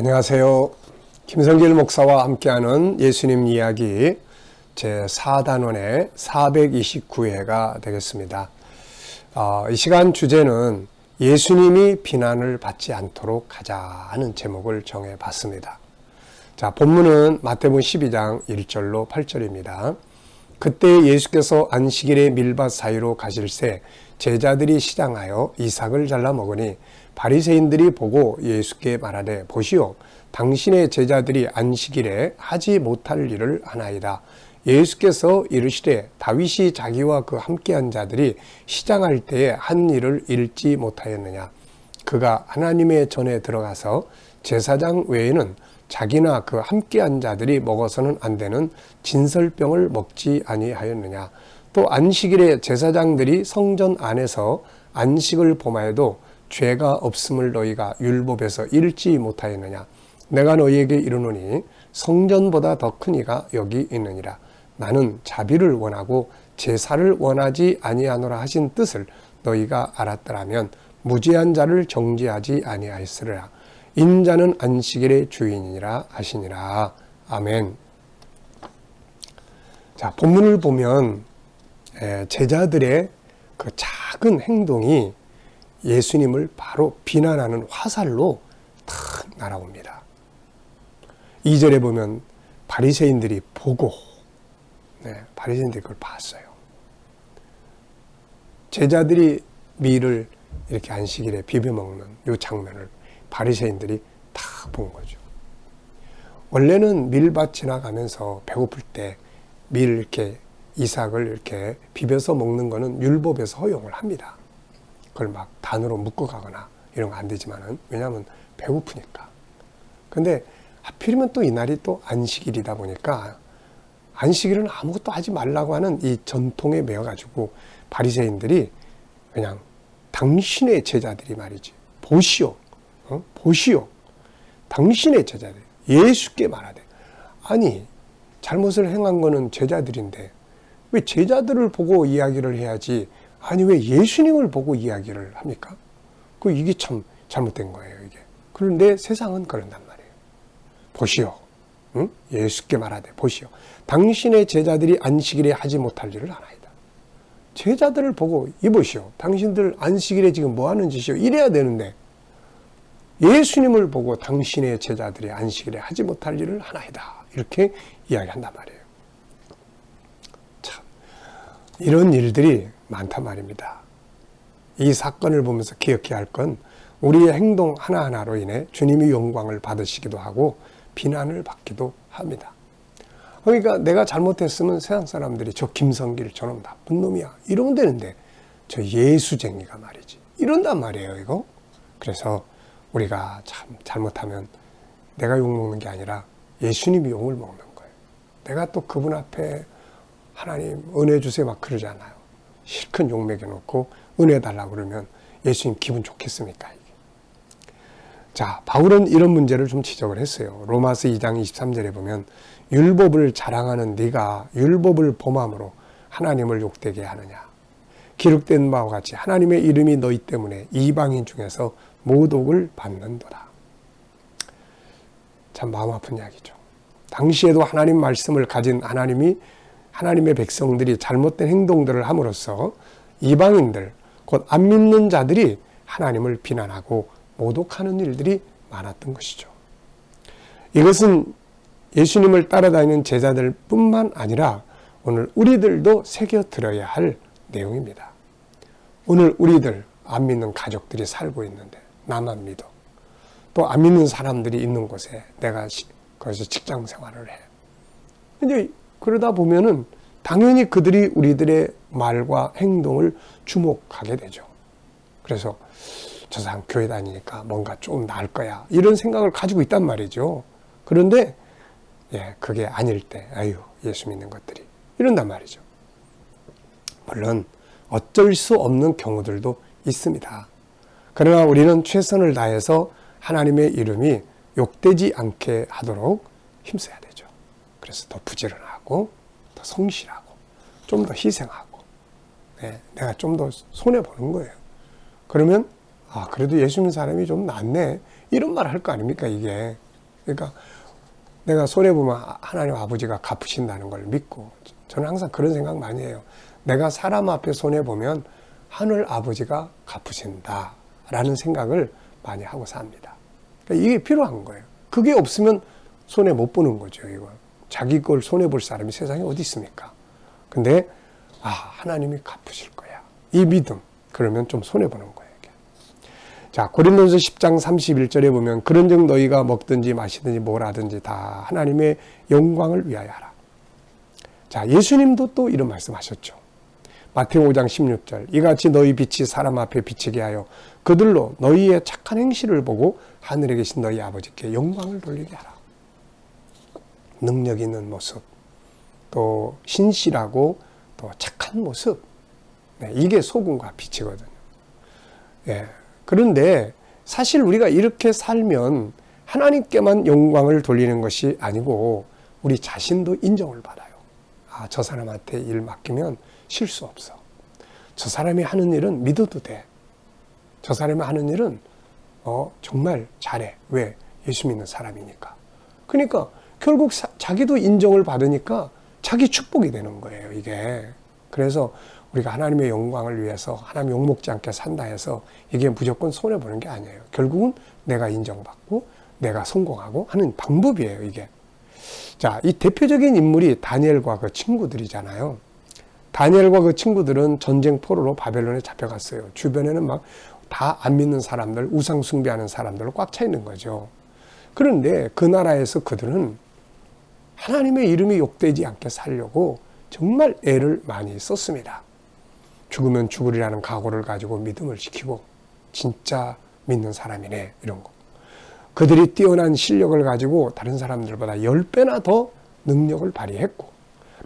안녕하세요. 김성길 목사와 함께하는 예수님 이야기 제4단원의 429회가 되겠습니다. 이 시간 주제는 예수님이 비난을 받지 않도록 하자 하는 제목을 정해봤습니다. 자, 본문은 마태복음 12장 1절로 8절입니다. 그때 예수께서 안식일에 밀밭 사이로 가실새 제자들이 시장하여 이삭을 잘라 먹으니 바리새인들이 보고 예수께 말하되 보시오, 당신의 제자들이 안식일에 하지 못할 일을 하나이다. 예수께서 이르시되 다윗이 자기와 그 함께한 자들이 시장할 때에 한 일을 잃지 못하였느냐. 그가 하나님의 전에 들어가서 제사장 외에는 자기나 그 함께한 자들이 먹어서는 안 되는 진설병을 먹지 아니하였느냐. 또 안식일에 제사장들이 성전 안에서 안식을 범하여도 죄가 없음을 너희가 율법에서 읽지 못하였느냐. 내가 너희에게 이르노니 성전보다 더 큰 이가 여기 있느니라. 나는 자비를 원하고 제사를 원하지 아니하노라 하신 뜻을 너희가 알았더라면 무죄한 자를 정죄하지 아니하였으리라. 인자는 안식일의 주인이니라 하시니라. 아멘. 자, 본문을 보면 제자들의 그 작은 행동이 예수님을 바로 비난하는 화살로 탁 날아옵니다. 2절에 보면 바리새인들이 보고, 바리새인들이 그걸 봤어요. 제자들이 밀을 이렇게 안식일에 비벼 먹는 이 장면을 바리새인들이 다 본 거죠. 원래는 밀밭 지나가면서 배고플 때 밀 이렇게 이삭을 이렇게 비벼서 먹는 거는 율법에서 허용을 합니다. 그걸 막 단으로 묶어 가거나 이런 거 안 되지만은, 왜냐하면 배고프니까. 근데 하필이면 또 이날이 또 안식일이다 보니까 안식일은 아무것도 하지 말라고 하는 이 전통에 매여가지고 바리새인들이 그냥 당신의 제자들이 말이지, 보시오, 보시오, 당신의 제자들, 예수께 말하되. 아니, 잘못을 행한 거는 제자들인데 왜 제자들을 보고 이야기를 해야지, 아니 왜 예수님을 보고 이야기를 합니까? 이게 참 잘못된 거예요, 이게. 그런데 세상은 그런단 말이에요. 보시오, 예수께 말하되 보시오, 당신의 제자들이 안식일에 하지 못할 일을 하나이다. 제자들을 보고 이보시오, 당신들 안식일에 지금 뭐 하는 짓이오, 이래야 되는데 예수님을 보고 당신의 제자들이 안식일에 하지 못할 일을 하나이다, 이렇게 이야기한단 말이에요. 참, 이런 일들이 많단 말입니다. 이 사건을 보면서 기억해야 할 건 우리의 행동 하나하나로 인해 주님이 영광을 받으시기도 하고 비난을 받기도 합니다. 그러니까 내가 잘못했으면 세상 사람들이 저 김성길 저놈 나쁜 놈이야 이러면 되는데, 저 예수쟁이가 말이지 이런단 말이에요, 이거. 그래서 우리가 참 잘못하면 내가 욕먹는 게 아니라 예수님이 욕을 먹는 거예요. 내가 또 그분 앞에 하나님 은혜 주세요 막 그러잖아요. 실컷 욕 먹여놓고 은혜 달라고 그러면 예수님 기분 좋겠습니까? 이게. 자, 바울은 이런 문제를 좀 지적을 했어요. 로마서 2장 23절에 보면 율법을 자랑하는 네가 율법을 범함으로 하나님을 욕되게 하느냐. 기록된 바와 같이 하나님의 이름이 너희 때문에 이방인 중에서 모독을 받는도다. 참 마음 아픈 이야기죠. 당시에도 하나님 말씀을 가진 하나님의 백성들이 잘못된 행동들을 함으로써 이방인들, 곧 안 믿는 자들이 하나님을 비난하고 모독하는 일들이 많았던 것이죠. 이것은 예수님을 따라다니는 제자들 뿐만 아니라 오늘 우리들도 새겨들어야 할 내용입니다. 오늘 우리들 안 믿는 가족들이 살고 있는데 나만 믿어. 또 안 믿는 사람들이 있는 곳에 내가 거기서 직장 생활을 해. 이제 그러다 보면은 당연히 그들이 우리들의 말과 행동을 주목하게 되죠. 그래서 저 사람 교회 다니니까 뭔가 좀 나을 거야, 이런 생각을 가지고 있단 말이죠. 그런데 그게 아닐 때 아유 예수 믿는 것들이 이런단 말이죠. 물론 어쩔 수 없는 경우들도 있습니다. 그러나 우리는 최선을 다해서 하나님의 이름이 욕되지 않게 하도록 힘써야 되죠. 그래서 더 부지런하고 더 성실하고 좀 더 희생하고, 내가 좀 더 손해보는 거예요. 그러면 그래도 예수 믿는 사람이 좀 낫네, 이런 말 할 거 아닙니까, 이게. 그러니까 내가 손해보면 하나님 아버지가 갚으신다는 걸 믿고, 저는 항상 그런 생각 많이 해요. 내가 사람 앞에 손해보면 하늘 아버지가 갚으신다라는 생각을 많이 하고 삽니다. 그러니까 이게 필요한 거예요. 그게 없으면 손해 못 보는 거죠. 이거 자기 걸 손해 볼 사람이 세상에 어디 있습니까? 근데 하나님이 갚으실 거야, 이 믿음, 그러면 좀 손해 보는 거예요. 이게. 자, 고린도전서 10장 31절에 보면 그런즉 너희가 먹든지 마시든지 뭘 하든지 다 하나님의 영광을 위하여 하라. 자, 예수님도 또 이런 말씀하셨죠. 마태오 5장 16절, 이같이 너희 빛이 사람 앞에 비치게 하여 그들로 너희의 착한 행실을 보고 하늘에 계신 너희 아버지께 영광을 돌리게 하라. 능력 있는 모습, 또 신실하고 또 착한 모습, 이게 소금과 빛이거든요. 그런데 사실 우리가 이렇게 살면 하나님께만 영광을 돌리는 것이 아니고 우리 자신도 인정을 받아요. 저 사람한테 일 맡기면 실수 없어. 저 사람이 하는 일은 믿어도 돼. 저 사람이 하는 일은 정말 잘해. 왜? 예수 믿는 사람이니까. 그러니까 결국 자기도 인정을 받으니까 자기 축복이 되는 거예요, 이게. 그래서 우리가 하나님의 영광을 위해서 하나님 욕먹지 않게 산다 해서 이게 무조건 손해보는 게 아니에요. 결국은 내가 인정받고 내가 성공하고 하는 방법이에요, 이게. 자, 이 대표적인 인물이 다니엘과 그 친구들이잖아요. 다니엘과 그 친구들은 전쟁 포로로 바벨론에 잡혀갔어요. 주변에는 막 다 안 믿는 사람들, 우상 숭배하는 사람들로 꽉 차 있는 거죠. 그런데 그 나라에서 그들은 하나님의 이름이 욕되지 않게 살려고 정말 애를 많이 썼습니다. 죽으면 죽으리라는 각오를 가지고 믿음을 지키고 진짜 믿는 사람이네, 이런 거. 그들이 뛰어난 실력을 가지고 다른 사람들보다 10배나 더 능력을 발휘했고,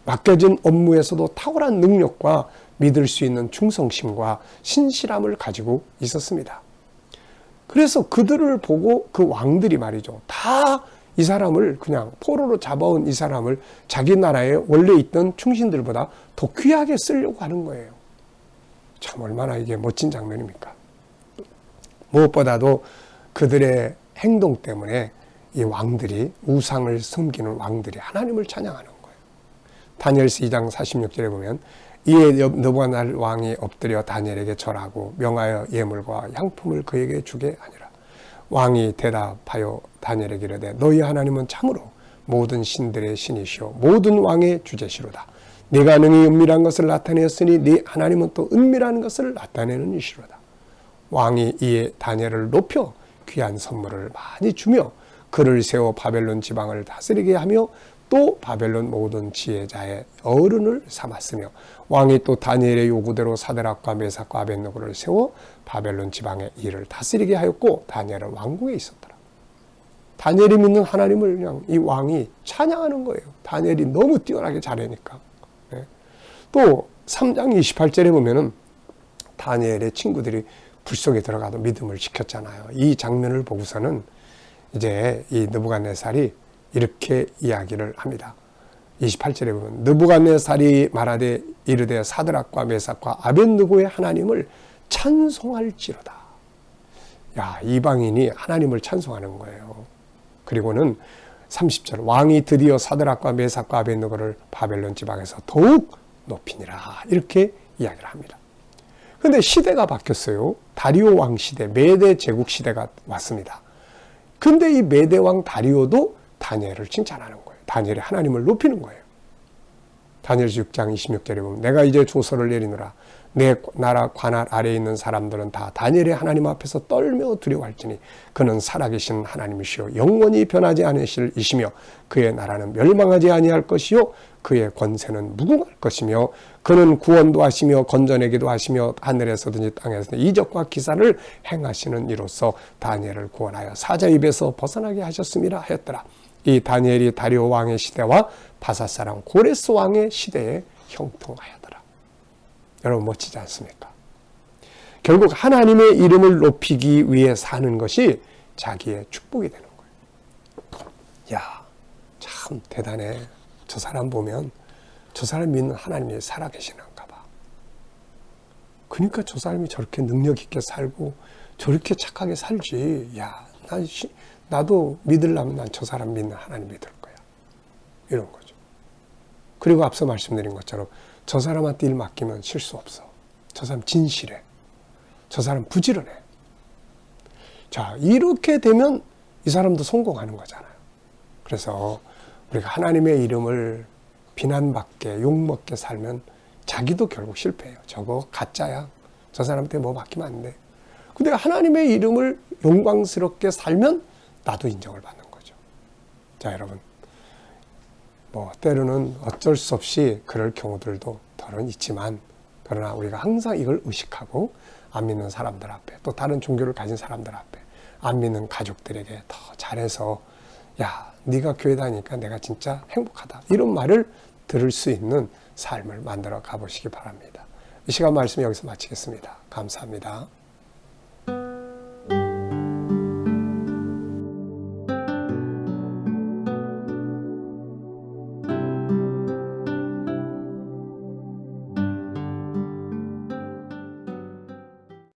맡겨진 업무에서도 탁월한 능력과 믿을 수 있는 충성심과 신실함을 가지고 있었습니다. 그래서 그들을 보고 그 왕들이 말이죠, 다 이 사람을 그냥 포로로 잡아온 이 사람을 자기 나라에 원래 있던 충신들보다 더 귀하게 쓰려고 하는 거예요. 참 얼마나 이게 멋진 장면입니까? 무엇보다도 그들의 행동 때문에 이 왕들이, 우상을 섬기는 왕들이 하나님을 찬양하는 거예요. 다니엘서 2장 46절에 보면 이에 느부갓네살 왕이 엎드려 다니엘에게 절하고 명하여 예물과 향품을 그에게 주게 하니라. 왕이 대답하여 다니엘에게 이르되 너희 하나님은 참으로 모든 신들의 신이시오 모든 왕의 주제시로다. 네가 능히 은밀한 것을 나타내었으니 네 하나님은 또 은밀한 것을 나타내는 이시로다. 왕이 이에 다니엘을 높여 귀한 선물을 많이 주며 그를 세워 바벨론 지방을 다스리게 하며 또 바벨론 모든 지혜자의 어른을 삼았으며 왕이 또 다니엘의 요구대로 사드락과 메삭과 아벳느고를 세워 바벨론 지방의 일을 다스리게 하였고 다니엘은 왕궁에 있었더라. 다니엘이 믿는 하나님을 그냥 이 왕이 찬양하는 거예요. 다니엘이 너무 뛰어나게 잘하니까. 또 3장 28절에 보면은 다니엘의 친구들이 불 속에 들어가도 믿음을 지켰잖아요. 이 장면을 보고서는 이제 이 느부갓네살이 이렇게 이야기를 합니다. 28절에 보면 느부갓네살이 말하되 이르되 사드락과 메삭과 아벳느고의 하나님을 찬송할지로다. 야, 이방인이 하나님을 찬송하는 거예요. 그리고는 30절 왕이 드디어 사드락과 메삭과 아벳느고를 바벨론 지방에서 더욱 높이니라. 이렇게 이야기를 합니다. 그런데 시대가 바뀌었어요. 다리오 왕 시대, 메대 제국 시대가 왔습니다. 근데 이 메대 왕 다리오도 다니엘을 칭찬하는 거예요. 다니엘이 하나님을 높이는 거예요. 다니엘서 6장 26절에 보면 내가 이제 조서를 내리노라. 내 나라 관할 아래에 있는 사람들은 다 다니엘의 하나님 앞에서 떨며 두려워할지니 그는 살아계신 하나님이시요 영원히 변하지 않으실 이시며 그의 나라는 멸망하지 아니할 것이요 그의 권세는 무궁할 것이며 그는 구원도 하시며 건져내기도 하시며 하늘에서든지 땅에서든지 이적과 기사를 행하시는 이로써 다니엘을 구원하여 사자 입에서 벗어나게 하셨음이라 하였더라. 이 다니엘이 다리오 왕의 시대와 바사사랑 고레스 왕의 시대에 형통하였더라. 여러분 멋지지 않습니까? 결국 하나님의 이름을 높이기 위해 사는 것이 자기의 축복이 되는 거예요. 야, 참 대단해. 저 사람 보면 저 사람 믿는 하나님이 살아계시는가 봐. 그러니까 저 사람이 저렇게 능력 있게 살고 저렇게 착하게 살지. 야, 나도 믿으려면 난 저 사람 믿는 하나님 믿을 거야. 이런 거죠. 그리고 앞서 말씀드린 것처럼 저 사람한테 일 맡기면 실수 없어. 저 사람 진실해. 저 사람 부지런해. 자, 이렇게 되면 이 사람도 성공하는 거잖아요. 그래서 우리가 하나님의 이름을 비난받게 욕먹게 살면 자기도 결국 실패해요. 저거 가짜야. 저 사람한테 뭐 맡기면 안 돼. 근데 하나님의 이름을 영광스럽게 살면 나도 인정을 받는 거죠. 자, 여러분, 뭐 때로는 어쩔 수 없이 그럴 경우들도 더는 있지만, 그러나 우리가 항상 이걸 의식하고 안 믿는 사람들 앞에, 또 다른 종교를 가진 사람들 앞에, 안 믿는 가족들에게 더 잘해서 야, 네가 교회 다니니까 내가 진짜 행복하다, 이런 말을 들을 수 있는 삶을 만들어 가보시기 바랍니다. 이 시간 말씀 여기서 마치겠습니다. 감사합니다.